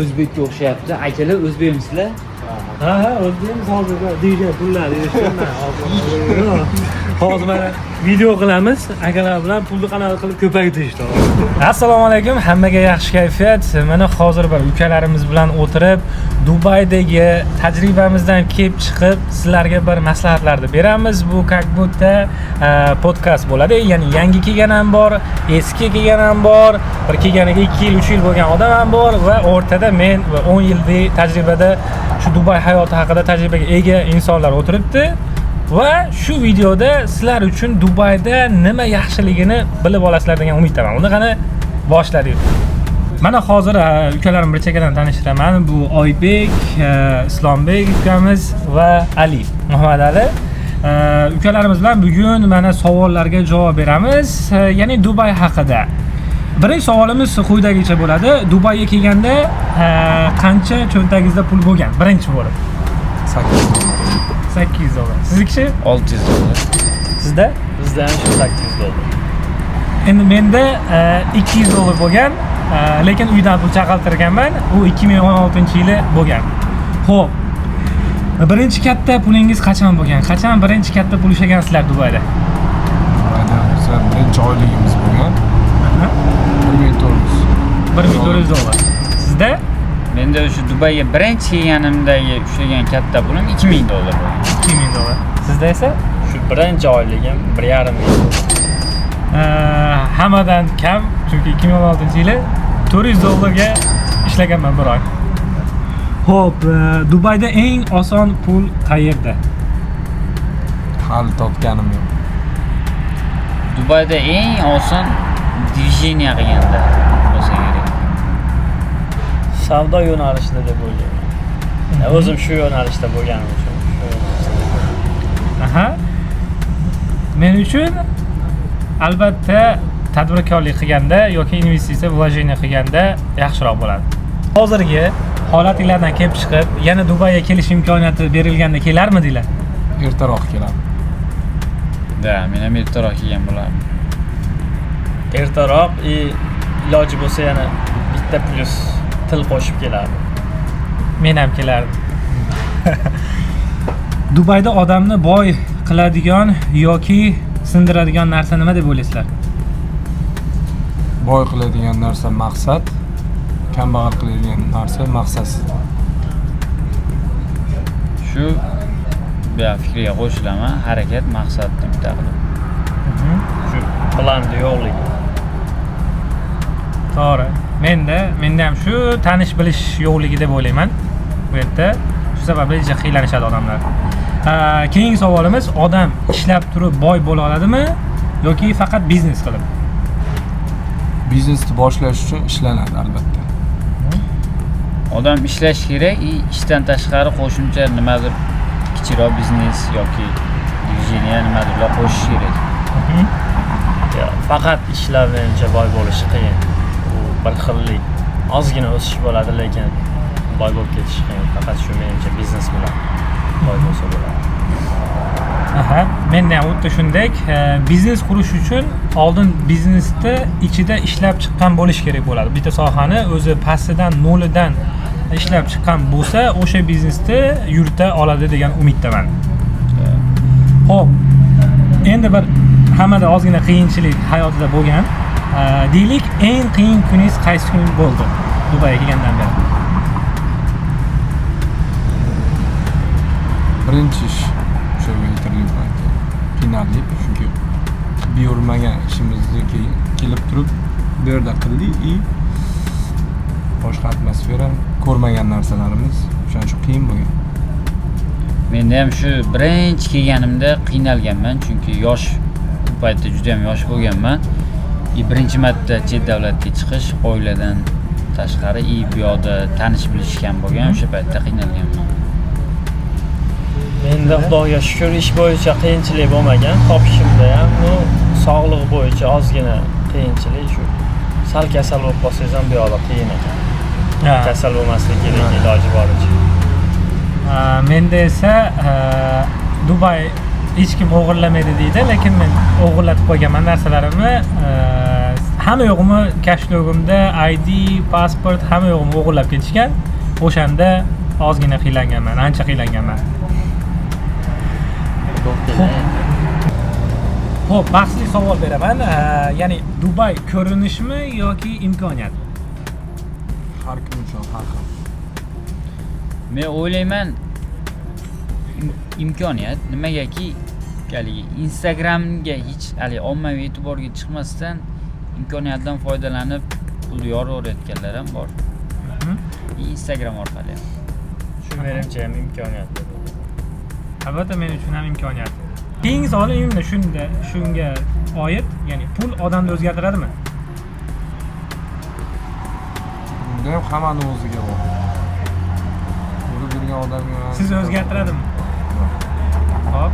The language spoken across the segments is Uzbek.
O'zbekka o'xshayapti. Akalar o'zbekmisizlar? Ha, o'zbekmiz hozir deygan pullar hozir mana video qilamiz. Akalar bilan pulni qanaqa qilib ko'paytirishdi. Assalomu alaykum, hammaga yaxshi kayfiyat. Mana hozir bir ukalarimiz bilan o'tirib, Dubaydagi tajribamizdan kelib chiqib, sizlarga bir maslahatlarni beramiz. Bu как будто podkast bo'ladi. Ya'ni yangi kelgan ham bor, eski kelgan ham bor, bir kelganiga 2 yil, 3 yil bo'lgan odam ham bor va o'rtada men va 10 yillik tajribada shu Dubay hayoti haqida tajribaga ega insonlar o'tiribdi. Va shu videoda sizlar uchun Dubayda nima yaxshiligini bilib olasizlar degan umiddaman. Uni qani boshladik. Mana hozir ukalarim bir chekkadan tanishtiraman. Bu Oybek, Islombek ukamiz va Ali, Muhammad Ali. Ukalarimiz bilan bugun mana savollarga javob beramiz. Ya'ni Dubay haqida. Birinchi savolimiz quyidagicha bo'ladi. Dubayga kelganda qancha cho'ntagingizda pul bo'lgan? Birinchi bo'lib. 800 dollar. Siznikichi? 600 dollar. Sizda? Bizda ham shu 800 dollar. Endi menda 200 dollar bo'lgan, lekin uydan pul chaqaltirganman. U 2016-yili bo'lgan. Xo'p. Birinchi katta pulingiz qachon bo'lgan? Qachon birinchi katta pul ishlagansizlar Dubayda? Dubayda bizlar birinchi oyligimiz bo'lgan. 1400 dollar. Sizda? Menda o'sha Dubayga birinchi kelganimdagi ushlagan katta pulim 2000 dollar bo'lgan. 2000 dollar. Sizda esa? Shu birinchi oyligim 1,5 ming. Hammadan kam, chunki 2016-yili 400 dollarga ishlaganman bir oy. Xo'p, Dubayda eng oson pul qayerda? Hali topganim yo'q. Dubayda eng oson движение qilganda bo'lsa kerak. Savdo yo'nalishida deb o'ylayman. O'zim shu yo'nalishda bo'lganim uchun shu yo'nalishda. Aha. Men uchun albatta tadbirkorlik qilganda yoki investitsiya vложение qilganda yaxshiroq bo'ladi. Hozirgi holatinglardan kelib chiqib, yana Dubayga kelish imkoniyati berilganda kelarmidinglar? Ertaroq keladi. Da, men ham ertaroq kelgan bo'lardim. Ertaroq iloji bo'lsa yana bitta plyus til qo'shib kelardim. Men ham kelardim. Dubayda odamni boy qiladigan yoki sindiradigan narsa nima deb o'ylaysizlar? Boy qiladigan narsa maqsad, kambag'al qiladigan narsa maqsadsiz. Shu bu fikriga qo'shilaman. Harakat maqsadni bitta qilib. Shu planni yo'qligi. To'g'ri. Menda ham shu tanish bilish yo'qligi deb o'ylayman. Bu yerda shu sababli juda qiylanishadi odamlar. Keyingi savolimiz, odam ishlab turib boy bo'la oladimi yoki faqat biznes qilib? Biznesni boshlash uchun ishlanadi albatta. Odam ishlash kerak, ishdan tashqari qo'shimcha nimadir kichikroq biznes yoki движение nimadirlar qo'shish kerak. Faqat ishlab menimcha boy bo'lishi qiyin. U bir xillik. Ozgina o'sish bo'ladi, lekin boy bo'lib ketish qiyin. Faqat shu menimcha biznes bilan boy bo'lsa bo'ladi. Aha, menda ham xuddi shunday. Biznes qurish uchun oldin biznesda ichida ishlab chiqqan bo'lish kerak bo'ladi. Bitta sohani o'zi pastidan, nolidan ishlab chiqqan bo'lsa, o'sha biznesni yurita oladi degan umiddaman. Xo'p. Endi bir hammada ozgina qiyinchilik hayotida bo'lgan. Deylik, eng qiyin kuningiz qaysi kun bo'ldi Dubayga kelgandan beri? Birinchi ish o'sha veterlik qiynaldi, chunki buyurmagan ishimizni kelib turib bu yerda qildik. Boshqa atmosfera, ko'rmagan narsalarimiz o'shaning uchun qiyin bo'lgan. Menda ham shu birinchi kelganimda qiynalganman, chunki yosh, bu paytda juda ham yosh bo'lganman. Birinchi marta chet davlatga chiqish, oiladan tashqari bu yoqda tanish bilish kam bo'lgan, o'sha paytda qiynalganman. Menda Xudoga shukr ish bo'yicha qiyinchilik bo'lmagan. Topishimda ham sog'liq bo'yicha ozgina qiyinchilik shu. Sal kasal bo'lib qolsangiz ham bu yoqda qiyin ekan. Kasal bo'lmaslik kerak iloji boricha. Menda esa Dubay hech kim o'g'irlamaydi deydi, lekin men o'g'irlatib qo'yganman narsalarimni. hamma yo'g'imni kashlogimda ID, pasport hamma yo'g'imni o'g'irlab ketishgan. O'shanda ozgina qiylanganman, ancha qiylanganman. Xo'p, bahsli savol beraman. Ya'ni Dubay ko'rinishmi yoki imkoniyat? Har kim uchun har xil. Men o'ylayman imkoniyat. Nimagaki haligi Instagramga hech hali ommaviy e'tiborga chiqmasdan imkoniyatdan foydalanib pul yoraverayotganlar ham bor. Instagram orqali. Shu menimcha ham imkoniyat. Albatta men uchun ham imkoniyat. Keyingi savolim shunga oid, ya'ni pul odamni o'zgartiradimi? Bunda ham hammani o'ziga bog'liq. Puli bergan odamga Sizni o'zgartiradimi? Hop.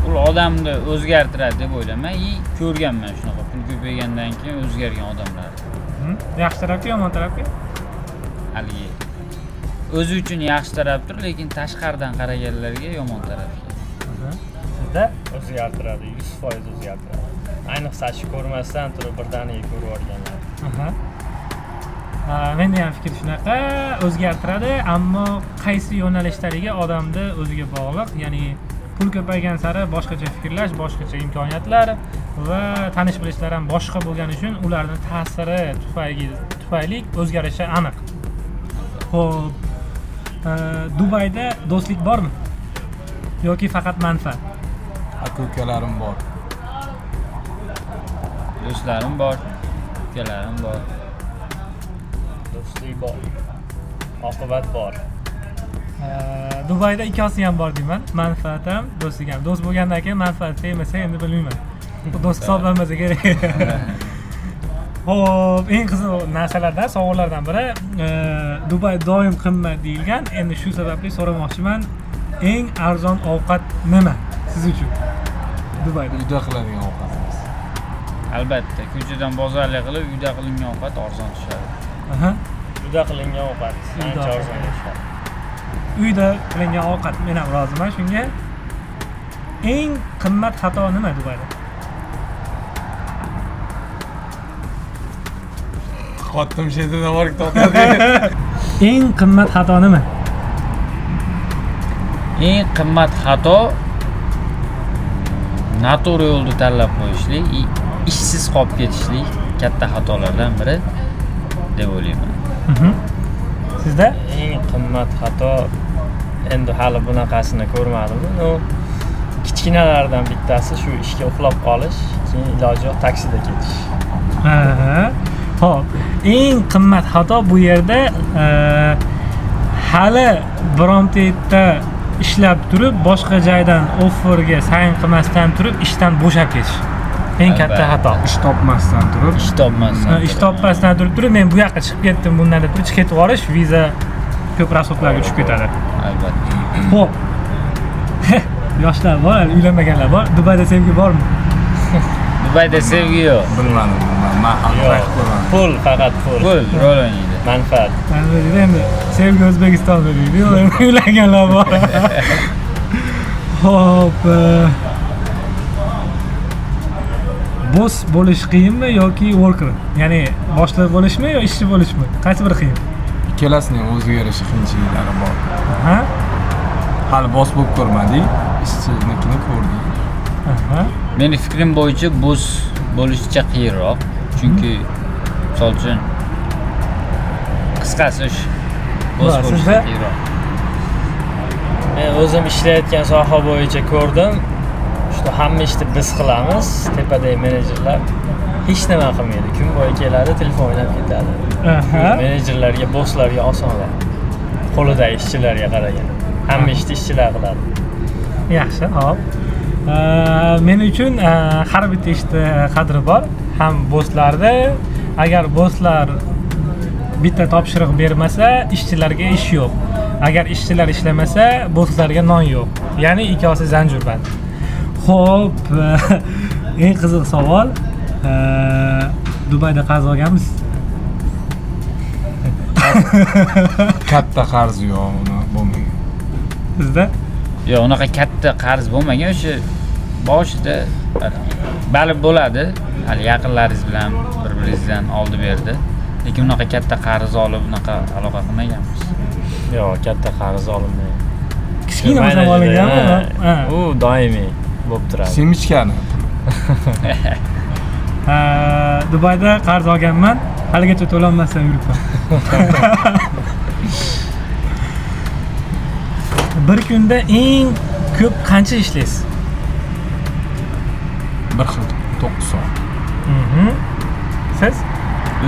Pul odamni o'zgartiradi deb o'ylayman. Ko'rganman shunaqa pul ko'paygandan keyin o'zgargan odamlar. Yaxshi tarafga, yomon tarafga? Haligi o'zi uchun yaxshi tarafdir, lekin tashqaridan qaraganlarga yomon tarafga. Sizda O'zgartiradi, 100% o'zgartiradi. Ayniqsa shu ko'rmasdan turib birdaniga ko'rib olganlar. Menda ham fikr shunaqa, o'zgartiradi, ammo qaysi yo'nalishdagi odamni o'ziga bog'liq. Ya'ni pul ko'paygan sari boshqacha fikrlash, boshqacha imkoniyatlar va tanish bilishlar ham boshqa bo'lgani uchun ularning ta'siri tufayli o'zgarishi aniq. Xo'p, Dubayda do'stlik bormi? Yoki faqat manfaat? aka-ukalarim bor. Do'stlarim bor, ukalarim bor. Do'stlik bor. Oqibat bor. Dubayda ikkosi ham bor deyman. Manfaat ham, do'stlik ham. Do'st bo'lgandan keyin manfaat tegmasa endi bilmayman. Bu do'st hisoblanmasa kerak. Xo'p, eng qiziq narsalardan, savollardan biri Dubay doim qimmat deyilgan. Endi shu sababli so'ramoqchiman. Eng arzon ovqat nima siz uchun? Dubayda Uyda qiladigan ovqatimiz. Albatta, ko'chadan bozorlik qilib uyda qilingan ovqat arzon tushadi. Juda qilingan ovqat ancha arzonlashadi. Uyda qilingan ovqat, men ham roziman shunga. Eng qimmat xato nima Dubayda? Xotim shetida borib totadi. Eng qimmat xato nima? Eng qimmat xato noto'g'ri yo'lni tanlab qo'yishlik, ishsiz qolib ketishlik katta xatolardan biri deb o'ylayman. Sizda? Eng qimmat xato endi hali bunaqasini ko'rmadim. Kichkinalardan bittasi shu ishga uxlab qolish, keyin iloji yo'q taksida ketish. Xo'p, eng qimmat xato bu yerda hali bironta yerda ishlab turib, boshqa joydan offerga sayin qilmasdan turib, ishdan bo'shab ketish. Eng katta xato. Ish topmasdan turib, Ish topmasdan turib, men bu yoqqa chiqib ketdim, bundan deb turib ketib yuborish, viza ko'p rasxodlarga tushib ketadi. Albatta. Xo'p. Yoshlar bor, uylanmaganlar bor. Dubayda sevgi bormi? Dubayda sevgi yo'q. bilmadim. Men haqida ko'raman. Pul, faqat pul. Pul rol o'ynaydi. Manfaat. Endi sevgi O'zbekistonda deydi, uylanganlar bor. Xo'p. Boss bo'lish qiyinmi yoki worker? Ya'ni boshliq bo'lishmi yo ishchi bo'lishmi? Qaysi biri qiyin? Ikkalasining o'ziga yarasha qiyinchiliklari bor. Ha? Hali boss bo'lib ko'rmadik, ishchinikini ko'rdik. Meni fikrim bo'yicha boss bo'lishcha qiyinroq. Chunki misol uchun qisqasi boss bo'lishcha qiyinroq. Men o'zim ishlayotgan soha bo'yicha ko'rdim. Shu hamma ishni biz qilamiz, tepadagi menejerlar hech nima qilmaydi. Kun bo'yi keladi, telefon o'ynab ketadi. Menejerlarga, bosslarga osonroq. Qo'lidagi ishchilarga qaragan. Hamma ishni ishchilar qiladi. Yaxshi, hop. Men uchun har bitta ishda qadri bor. Ham bosslarda, agar bosslar bitta topshiriq bermasa, ishchilarga ish yo'q. Agar ishchilar ishlamasa, bosslarga non yo'q. Ya'ni ikkosi zanjirband. Xo'p, eng qiziq savol. Dubayda qarz olganmisiz? Katta qarz yo'q, uni bo'lmagan. Sizda? Yo'q, unaqa katta qarz bo'lmagan, o'sha boshida balib bo'ladi. Hali yaqinlaringiz bilan bir-biringizdan oldi berdi. Lekin unaqa katta qarz olib unaqa aloqa qilmaganmiz. Yo'q, katta qarz olinmaydi. Kichkina masalan olinganmi? Ha. U doimiy bo'lib turadi. Semichkani. Dubayda qarz olganman, haligacha to'lanmasdan yuribman. Bir kunda eng ko'p qancha ishlaysiz? Bir xil 9 soat. Siz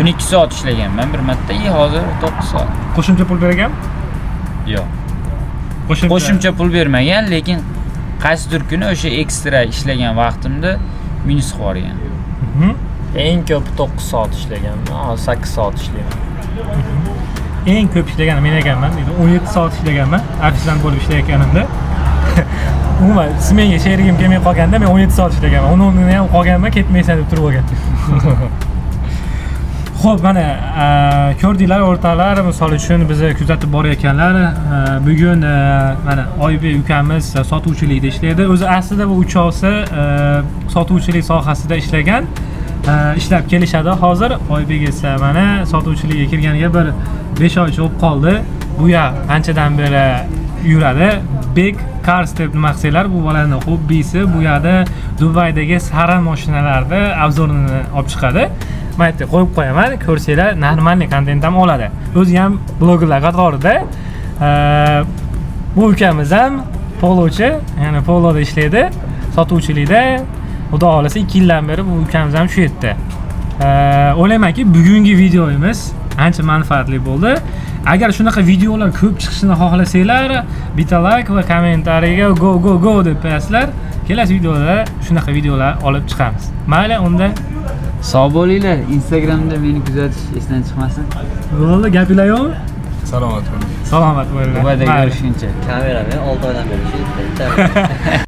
12 soat ishlaganman bir marta, hozir 9 soat. qo'shimcha pul bergan? Yo'q. Qo'shimcha pul bermagan, lekin qaysidir kuni o'sha ekstra ishlagan vaqtimda minus qilib yuborgan. Eng ko'p 9 soat ishlaganman, hozir 8 soat ishlayman. Eng ko'p ishlaganim men ekanman, 17 soat ishlaganman, ofisdan bo'lib ishlayotganimda. Umuman smenga sherigim kelmay qolganda men 17 soat ishlaganman. Uni o'rnini ham qolganman, ketmaysan deb turib olgan. Xo'p, mana ko'rdinglar o'rtoqlar, misol uchun bizni kuzatib borayotganlar, bugun mana Oybek ukamiz sotuvchilikda ishlaydi. O'zi aslida bu uchovsi sotuvchilik sohasida ishlagan. Ishlab kelishadi hozir. Oybek esa mana sotuvchilikka kirganiga bir 5 oycha bo'lib qoldi. Bu ya anchadan beri yuradi. Big Cars deb nima qilsanglar, bu bolaning hobbisi. Bu yerda Dubaydagi sara mashinalarni obzorini olib chiqadi. Men aytdim, qo'yib qo'yaman, ko'rsanglar, normalniy kontent ham oladi. O'zi ham blogerlar qatorida. Bu ukamiz ham polochi, ya'ni poloda ishlaydi, sotuvchilikda. Xudo xolasa 2 yildan beri bu ukamiz ham shu yerda. O'ylaymanki, bugungi videomiz ancha manfaatli bo'ldi. Agar shunaqa videolar ko'p chiqishini xohlasanglar, bitta like va kommentariyaga go deb qo'yasizlar. Kelasi videoda shunaqa videolar olib chiqamiz. Mayli, unda Sog' bo'linglar. Instagramda meni kuzatish esdan chiqmasin. bo'ldi, gapinglar yo'qmi? Salomat bo'ling. Salomat bo'linglar. Dubayda görüşguncha. Kamerani 6 oydan beri ishlayapti.